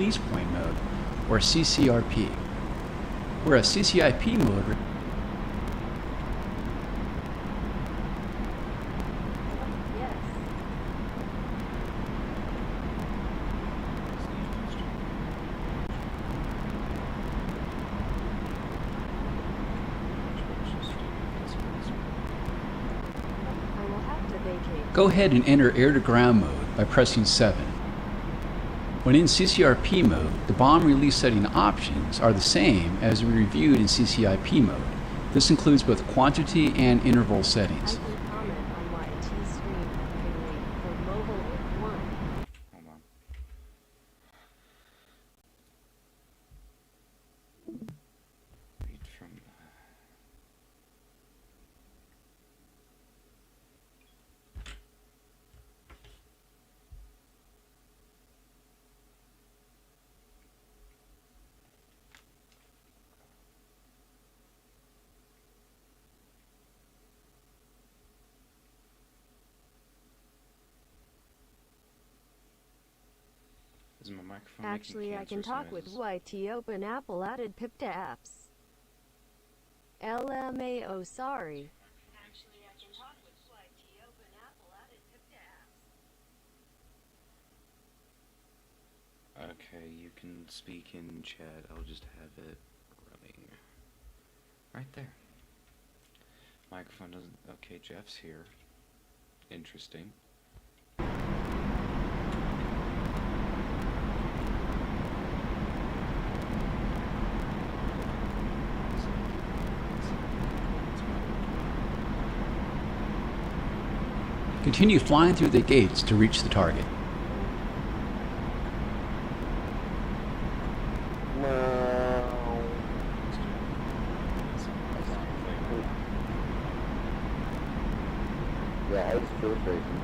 release point mode, or CCRP, where a CCIP mode Go ahead and enter air-to-ground mode by pressing 7. When in CCRP mode, the bomb release setting options are the same as we reviewed in CCIP mode. This includes both quantity and interval settings. Is my microphone Actually, making I can cancer talk with noises? YT open Apple added pip to apps. LMAO sorry. Actually, I can talk with YT open Apple added pip to apps. Okay, you can speak in chat. I'll just have it running. Right there. Microphone doesn't... Okay, Jeff's here. Interesting. Continue flying through the gates to reach the target. Yeah, it's first racing.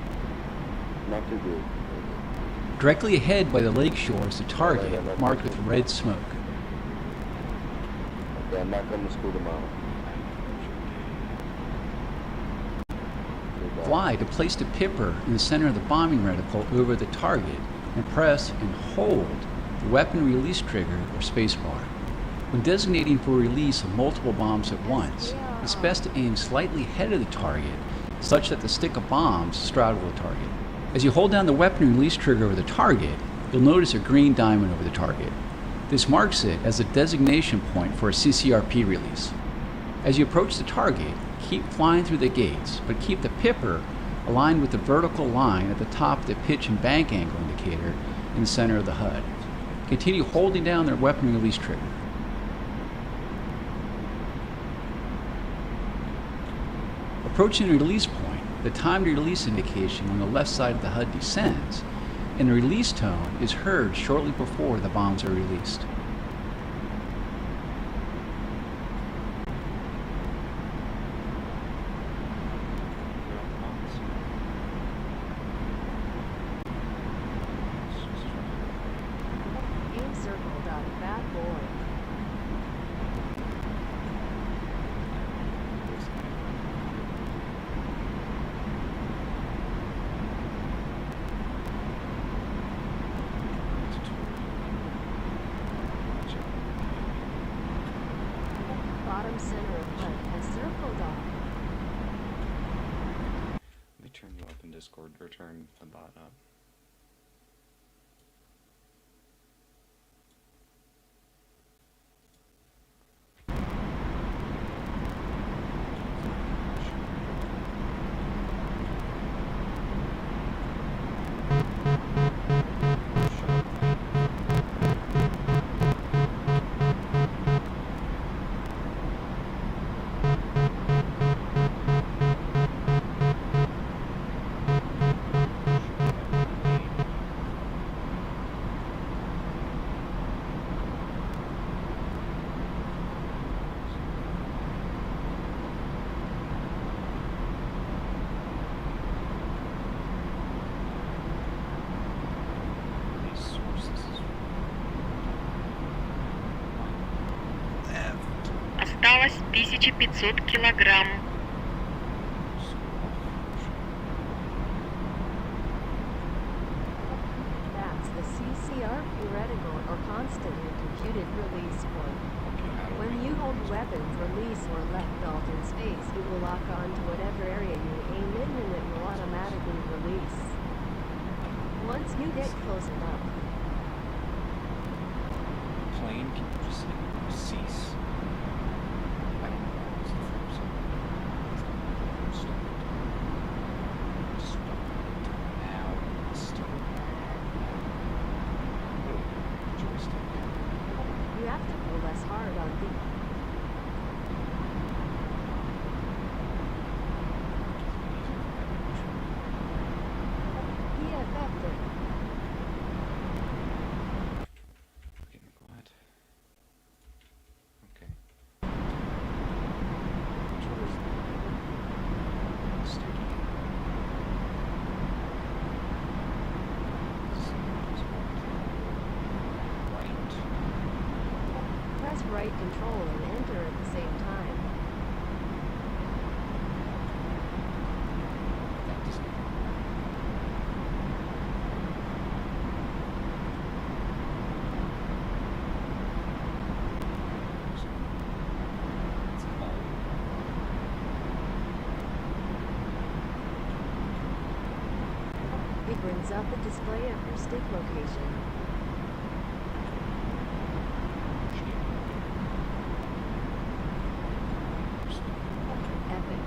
Not too good. Directly ahead by the lake shore is the target marked with red smoke. Okay, I'm not coming to school tomorrow. Fly to place the pipper in the center of the bombing reticle over the target and press and hold the weapon release trigger or spacebar. When designating for release of multiple bombs at once, it's best to aim slightly ahead of the target such that the stick of bombs straddle the target. As you hold down the weapon release trigger over the target, you'll notice a green diamond over the target. This marks it as a designation point for a CCRP release. As you approach the target, keep flying through the gates, but keep the pipper aligned with the vertical line at the top of the pitch and bank angle indicator in the center of the HUD. Continue holding down their weapon release trigger. Approaching the release point, the timed release indication on the left side of the HUD descends, and the release tone is heard shortly before the bombs are released. Aim circle dot bad boy. Bottom center of HUD has circle dot. Let me turn you up in Discord, or turn the bot up. Осталось 1500 килограмм. That's the CCRP CCRP reticle or constantly computed release point. When you hold weapons release or left alt in space, it will lock on to whatever area you aim in and it will automatically release. Once you get close enough, Plane, can you just cease? I don't know why it was the first one. Stop. Now. Stop. Joystick. you have to pull less hard on the be effective. Getting quiet. Okay. Controllers. Sticky. Right. Press right control and enter at the same time. That doesn't. It's all. It brings up a display of your stick location. Epic.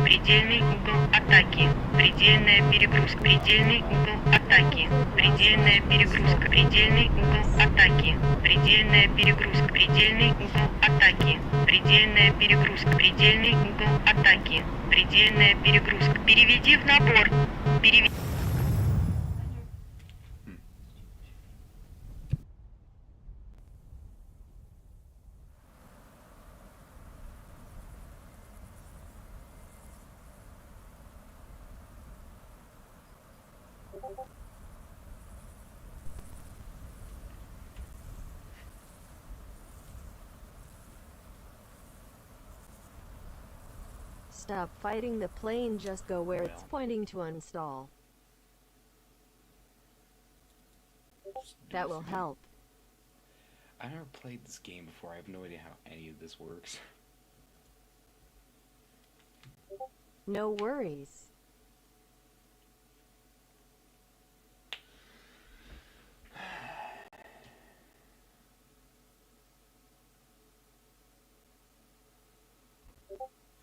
Предельный угол атаки. Предельная перегрузка. Предельный угол атаки. Предельная перегрузка. Предельный угол атаки. Предельная перегрузка. Предельный угол атаки. Предельная перегрузка. Предельный угол атаки. Предельная перегрузка. Переведи в набор. Переведи. Stop fighting the plane, just go where it's pointing to uninstall. That will help. I never played this game before. I have no idea how any of this works. No worries.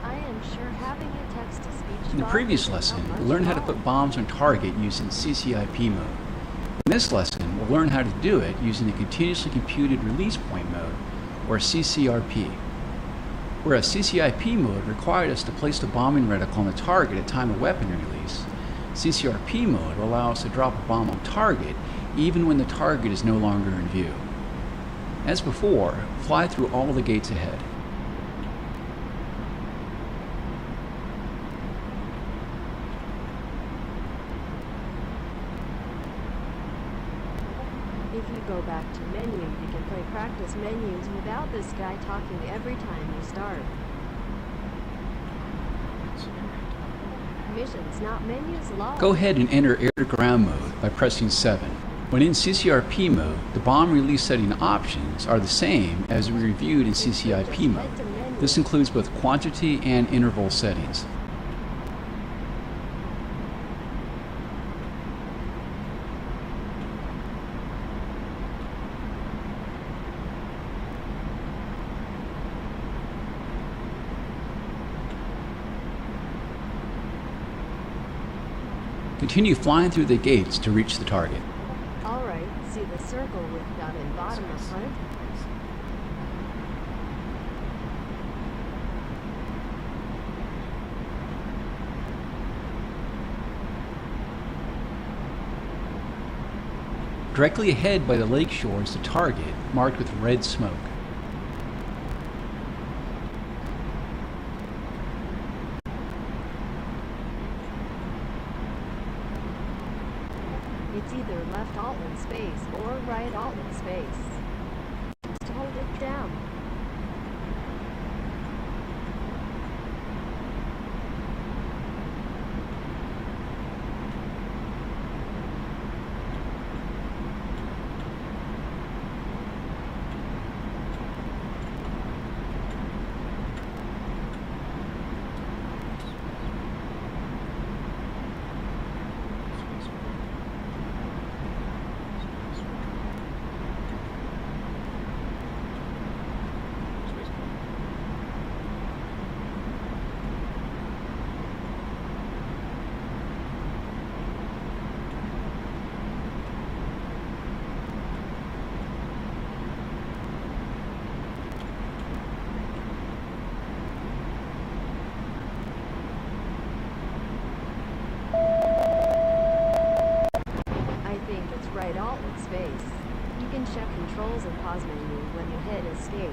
I am sure having a text-to-speech In the previous lesson, we'll learn how to put bombs on target using CCIP mode. In this lesson, we'll learn how to do it using the Continuously Computed Release Point mode, or CCRP. Whereas CCIP mode required us to place the bombing reticle on the target at time of weapon release, CCRP mode will allow us to drop a bomb on target even when the target is no longer in view. As before, fly through all the gates ahead. If you go back to menu, you can play practice menus without this guy talking every time you start. Missions, not menus, log. Go ahead and enter air-to-ground mode by pressing 7. When in CCRP mode, the bomb release setting options are the same as we reviewed in CCIP mode. This includes both quantity and interval settings. Continue flying through the gates to reach the target. Alright, see the circle with dot in bottom of front? Directly ahead by the lake shore is the target, marked with red smoke. Alt and space or right Alt and space. Just hold it down. Right Alt and space. You can check controls and pause menu when you hit escape.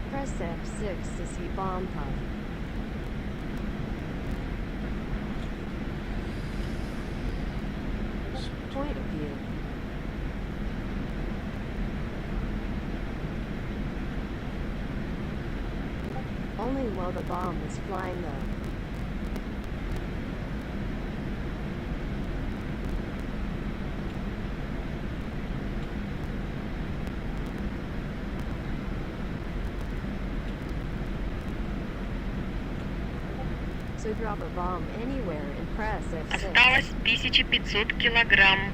Press F6 to see bomb puff. Point of view. Only while the bomb is flying though. So drop a bomb anywhere and press F6. Осталось 1500 килограмм.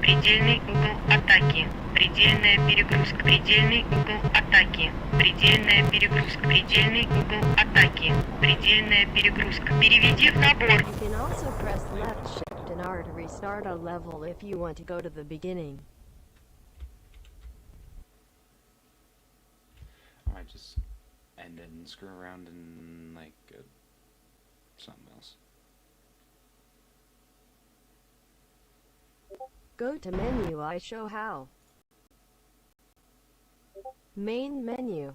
Предельный угол атаки. Предельная перегрузка. Предельный угол атаки. Предельная перегрузка. Предельный угол атаки. Предельная перегрузка. Переведи в набор. You can also press left shift and R to restart a level if you want to go to the beginning. I might just end it and screw around and like something else. Go to menu, I show how. Main menu.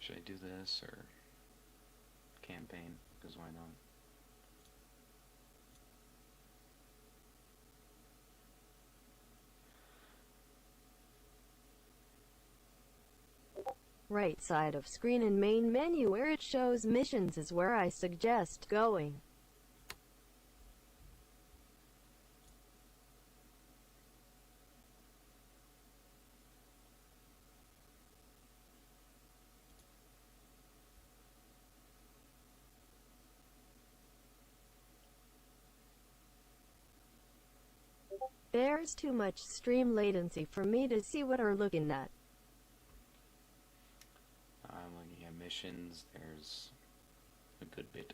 Should I do this or campaign? Because why not? Right side of screen in main menu where it shows missions is where I suggest going. There's too much stream latency for me to see what we're looking at. I'm looking at missions. There's a good bit.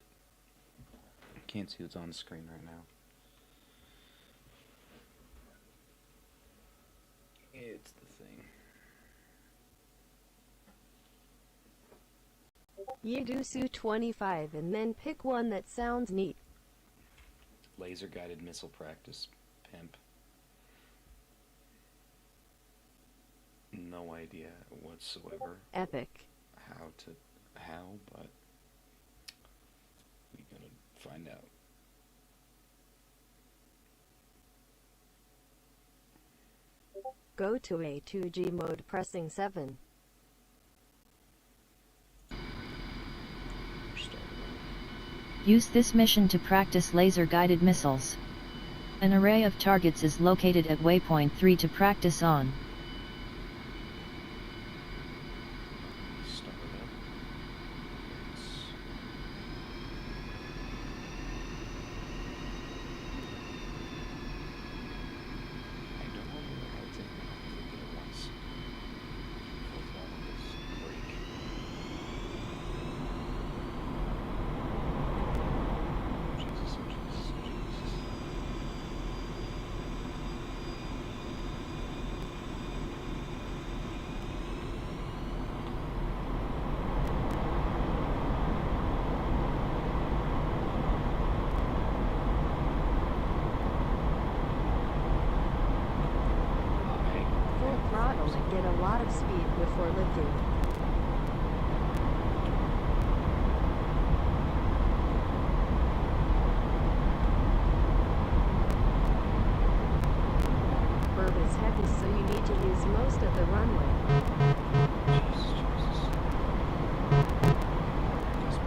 I can't see what's on the screen right now. It's the thing. You do Su-25 and then pick one that sounds neat. Laser guided missile practice, pimp. No idea whatsoever Epic. how, but we're gonna find out. Go to A2G mode pressing 7. Use this mission to practice laser-guided missiles. An array of targets is located at waypoint 3 to practice on. Start it up. I don't know how to take it off. I did it once. Full throttle this brake. Jesus, oh Jesus, oh Jesus. Full throttle and get a lot of speed before lifting. Burb is heavy, so you need to use most of the runway. Jesus, Jesus. Just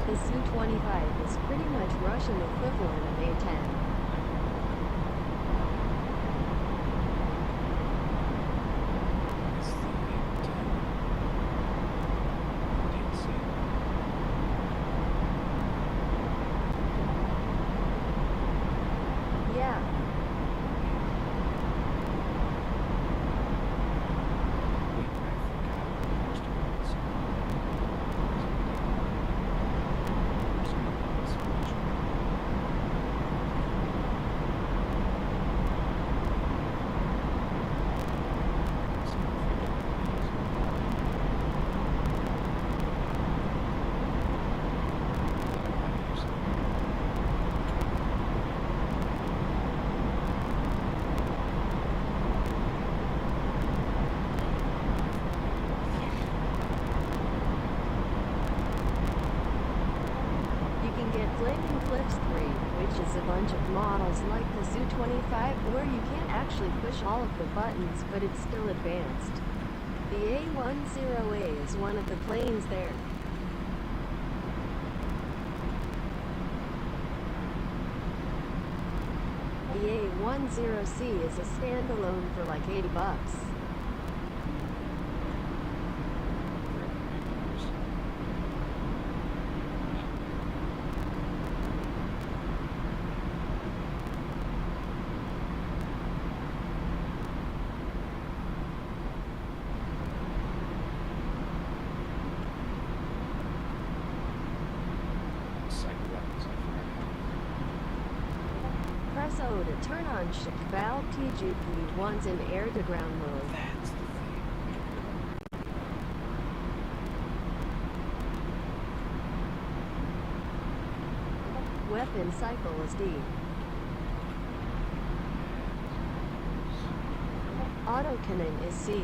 The Su-25 is pretty much Russian equivalent of A-10. It's the 810. Didn't see it. Yeah, Wait, I forgot the first one was. you can get Flaming Cliffs 3, which is a bunch of models like the Su-25 where you can't actually push all of the buttons, but it's still advanced. The A10A is one of the planes there. The A10C is a standalone for like $80. Press O to turn on shift valve TGP once in air-to-ground mode. That's the thing. Weapon cycle is D. Autocannon is C.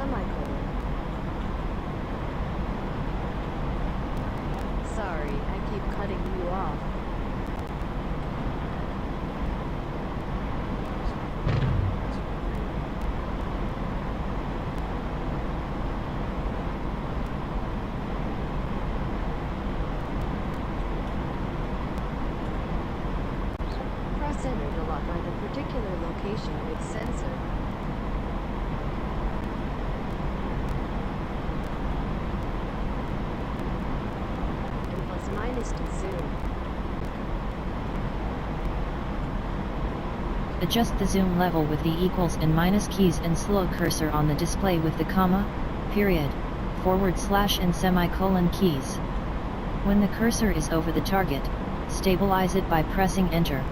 semicolon. Sorry, I keep cutting you off. Press enter to lock on a particular location with sensor. And plus minus to zoom. Adjust the zoom level with the equals and minus keys and slow cursor on the display with the comma, period, / and semicolon keys. When the cursor is over the target, stabilize it by pressing enter.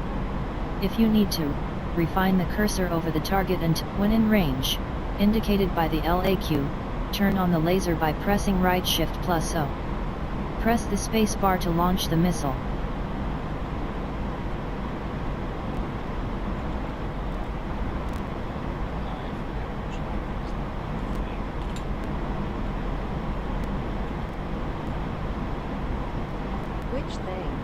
If you need to, refine the cursor over the target until, when in range, indicated by the LAQ, turn on the laser by pressing right Shift + O. Press the space bar to launch the missile. Which thing?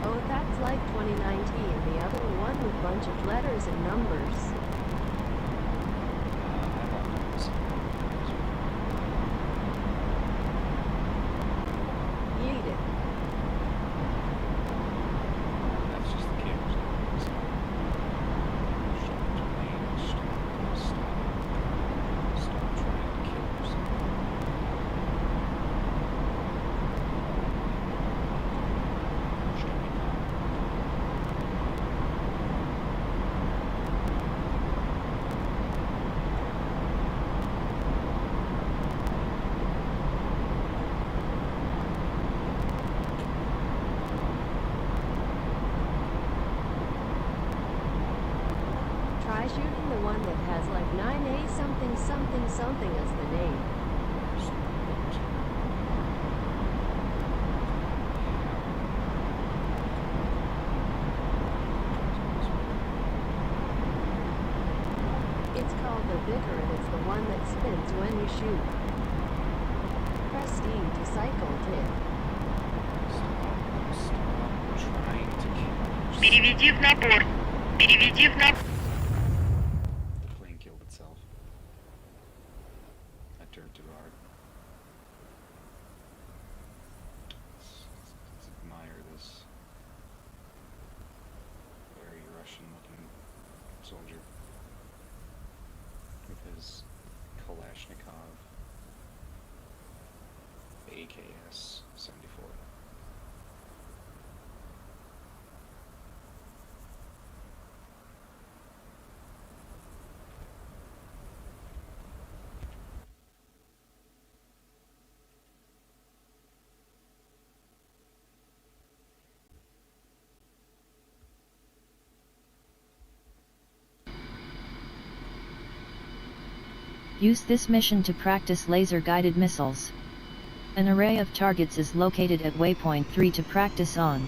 Oh, that's like 2019, the other one with bunch of letters and numbers. Yeet it. That's just the camera. Stop trying to kill yourself. Try shooting the one that has like 9A something something something as the name. It's called the Vicar and it's the one that spins when you shoot. Press D to cycle tip. Stop trying to kill yourself. Переведи в набор. Переведи в набор. The plane killed itself. I turned too hard. Let's admire this very Russian-looking soldier with his Kalashnikov AKS-74. Use this mission to practice laser-guided missiles. An array of targets is located at waypoint 3 to practice on.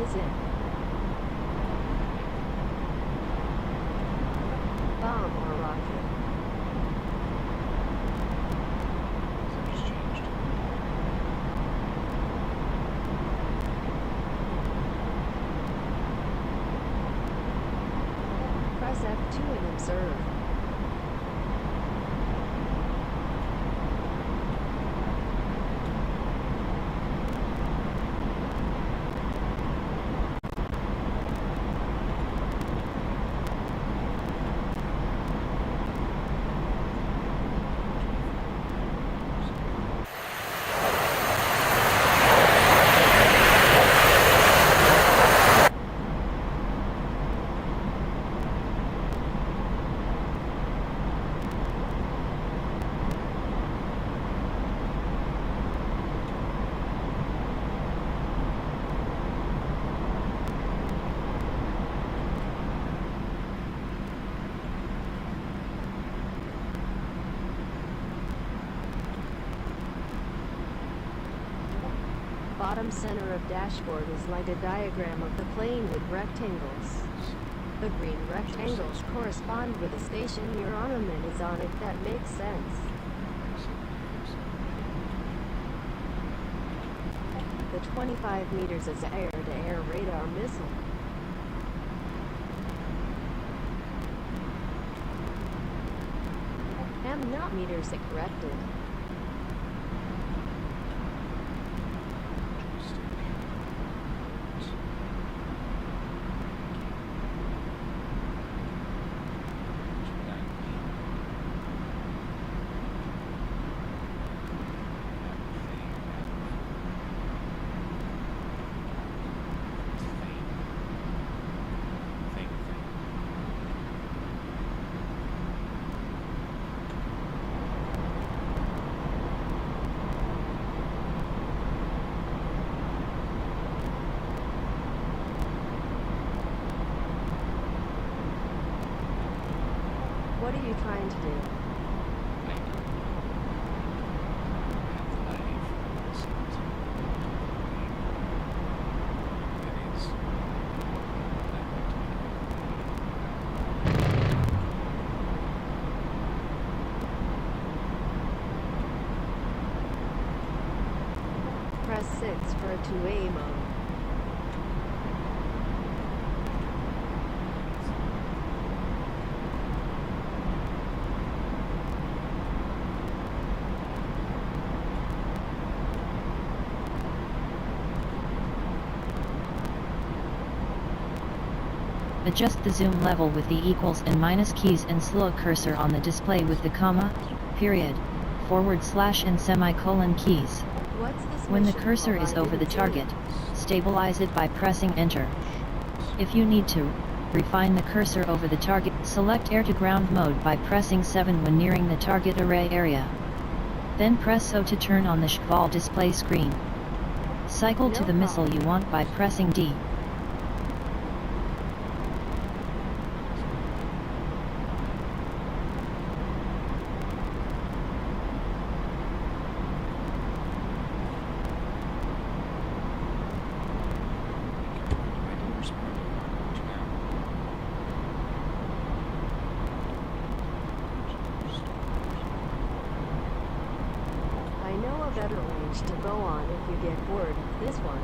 is it? Bomb or rocket? Something's changed. Press F2 and observe. Bottom center of dashboard is like a diagram of the plane with rectangles. The green rectangles correspond with the station your ornament is on, if that makes sense. The 25 meters is an air-to-air radar missile. Not meters are corrected. What are you trying to do? Press 6 for a 2A mode. Adjust the zoom level with the equals and minus keys and slow cursor on the display with the comma, period, // and semicolon keys. When the cursor is over the target, stabilize it by pressing enter. If you need to refine the cursor over the target, select air to ground mode by pressing 7 when nearing the target array area. Then press O to turn on the GeForce display screen. Cycle to the missile you want by pressing D. I know a better range to go on if you get bored of this one.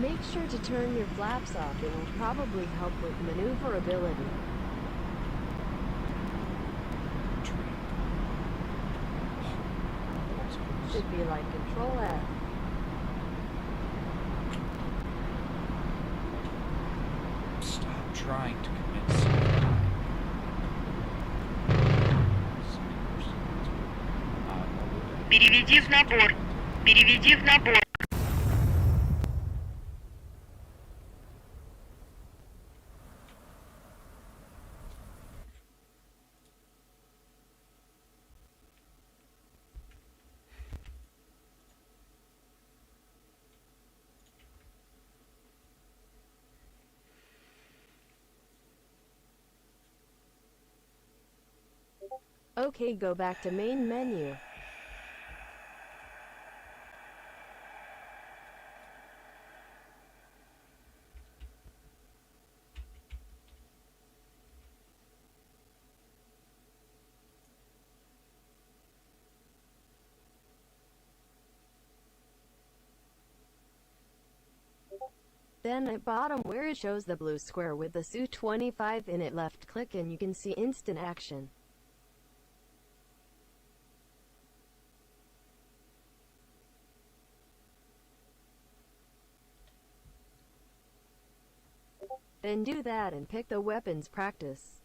Make sure to turn your flaps off. It will probably help with maneuverability. Should be like Control F. Stop trying to commit suicide. Переведи в набор. Переведи в набор. Okay, go back to main menu. Then at bottom where it shows the blue square with the Su-25 in it, left click and you can see instant action. Then do that and pick the weapons practice.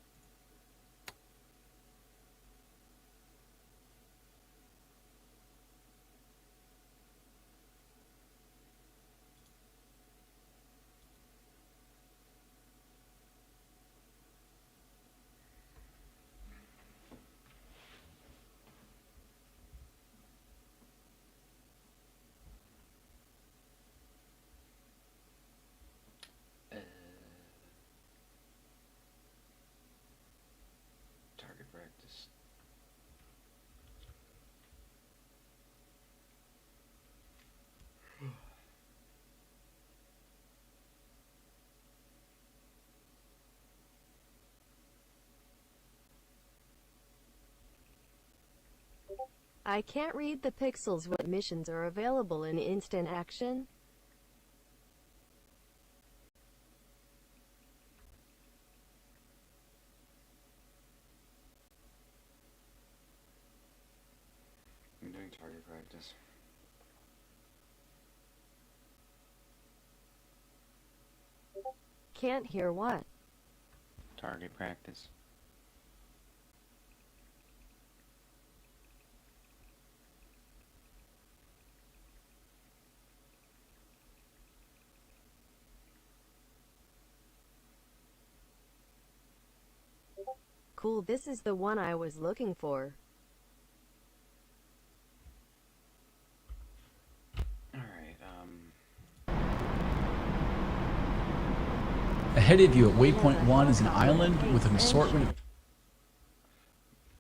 Target practice. I can't read the pixels. What missions are available in instant action? I'm doing target practice. Can't hear what? Target practice. Cool, this is the one I was looking for. Ahead of you at waypoint 1 is an island with an assortment of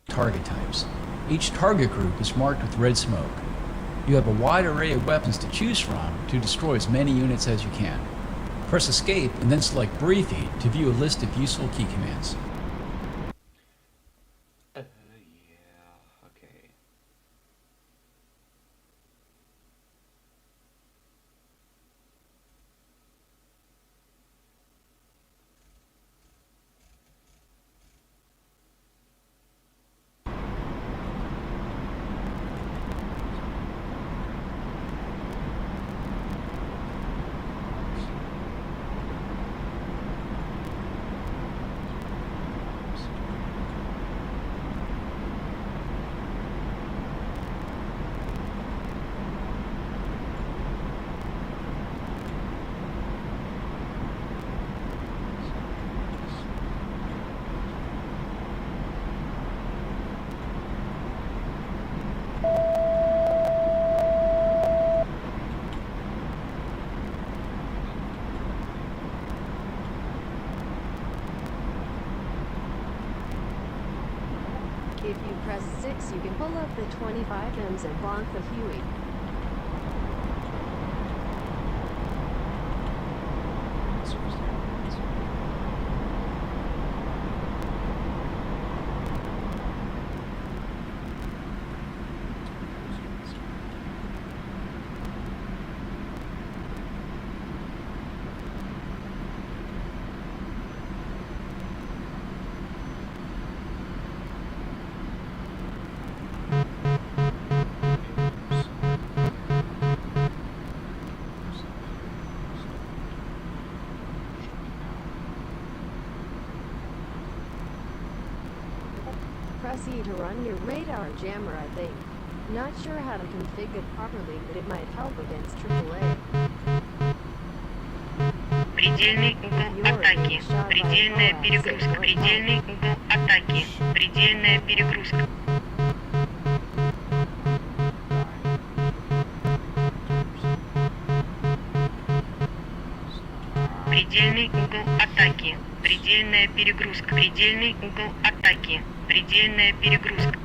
target types. Each target group is marked with red smoke. You have a wide array of weapons to choose from to destroy as many units as you can. Press escape and then select briefing to view a list of useful key commands. Yeah, okay. If you press 6 you can pull up the 25Ms and block the Huey. PC to run your radar jammer, I think. Not sure how to configure it properly, but it might help against AAA. Предельный угол атаки. Предельная перегрузка. Предельный угол атаки. Предельная перегрузка. Предельный угол атаки. Предельная перегрузка. Предельный угол атаки. Предельная перегрузка.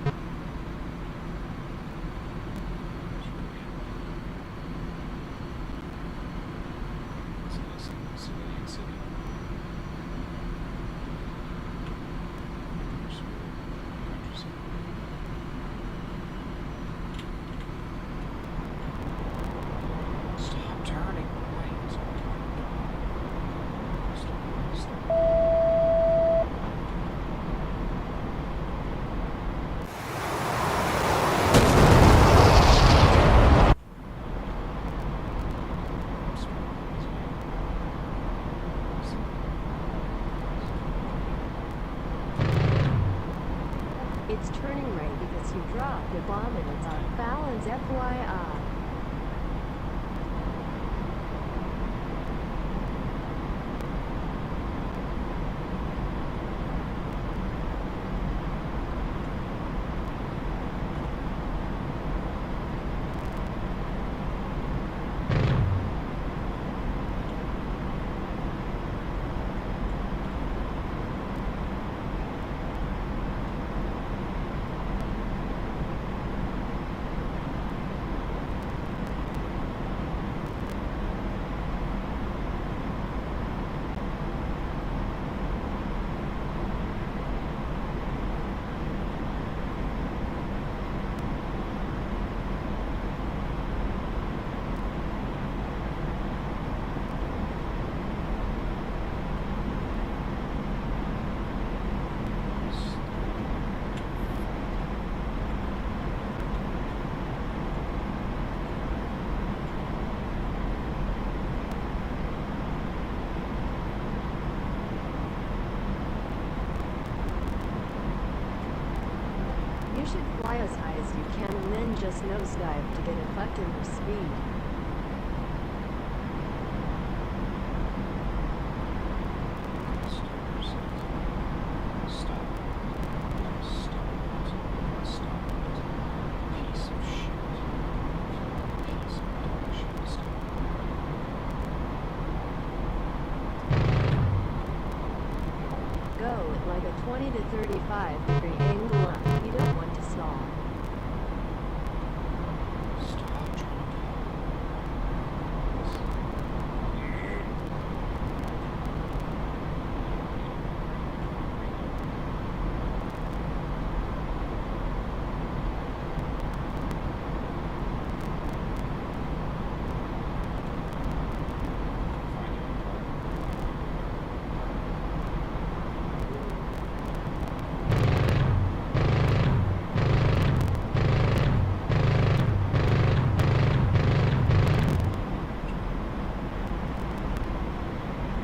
Stop turning. It's turning right because you dropped a bomb and it's on balance, FYI. You should fly as high as you can and then just nosedive to get a fucking more speed. Go at like a 20 to 35 degree angle up. You don't want to stall.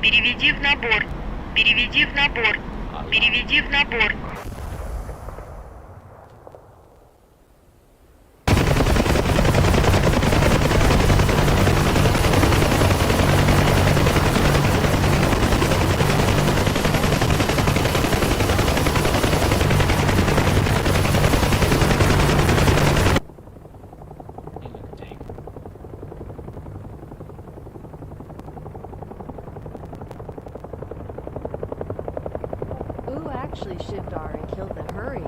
Переведи в набор. Переведи в набор. Переведи в набор. Ooh, actually shift R and kill the hurry.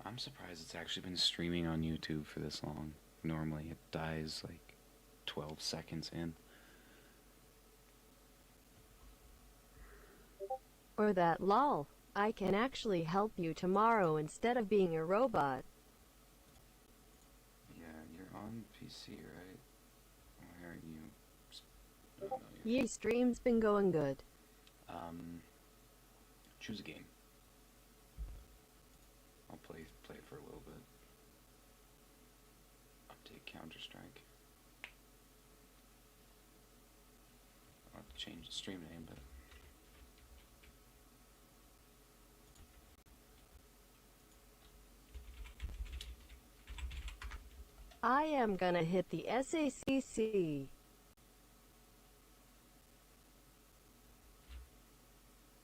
I'm surprised it's actually been streaming on YouTube for this long. Normally it dies like 12 seconds in. Or that lol. I can actually help you tomorrow instead of being a robot. PC, right? Why are you? Ye stream's been going good. Choose a game. I'll play it for a little bit. Update Counter-Strike. I'll have to change the stream name, but I am gonna hit the SACC.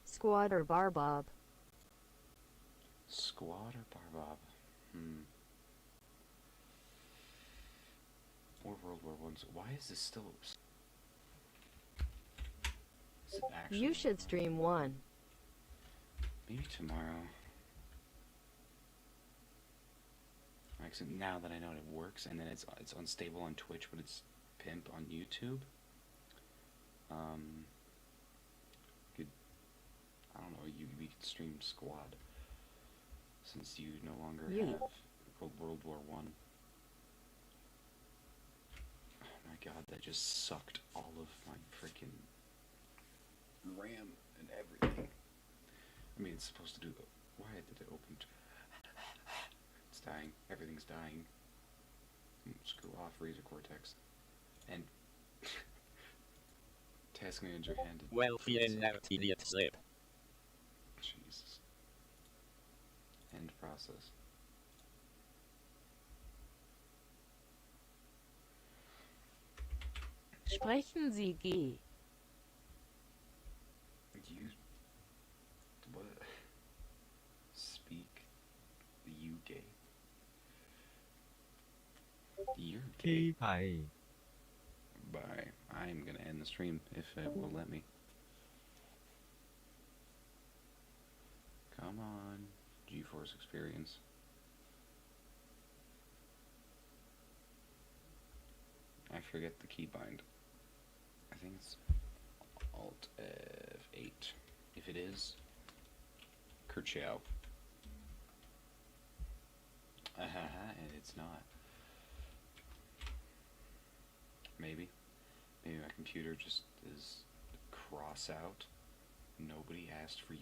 Squad or Barbob? Squad or Barbob? Or World War I. Why is this still? Is it actually? You should stream one. Maybe tomorrow. Actually, now that I know it works, and then it's unstable on Twitch, but it's pimp on YouTube. I don't know. We could stream Squad since you no longer have World War I. Oh my God, that just sucked all of my freaking RAM and everything. I mean, it's supposed to do. Why did it open? It's dying. Everything's dying. Screw off, Razor Cortex. And Task Manager handed. Well, zip. Jesus. End process. Sprechen Sie G. You. What? Speak. You gay. You're gay. Bye. Bye. I'm gonna end the stream if it will let me. Come on. GeForce experience. I forget the keybind. I think it's Alt F8. If it is, Kerchow. And it's not. Maybe my computer just is cross out. Nobody asked for you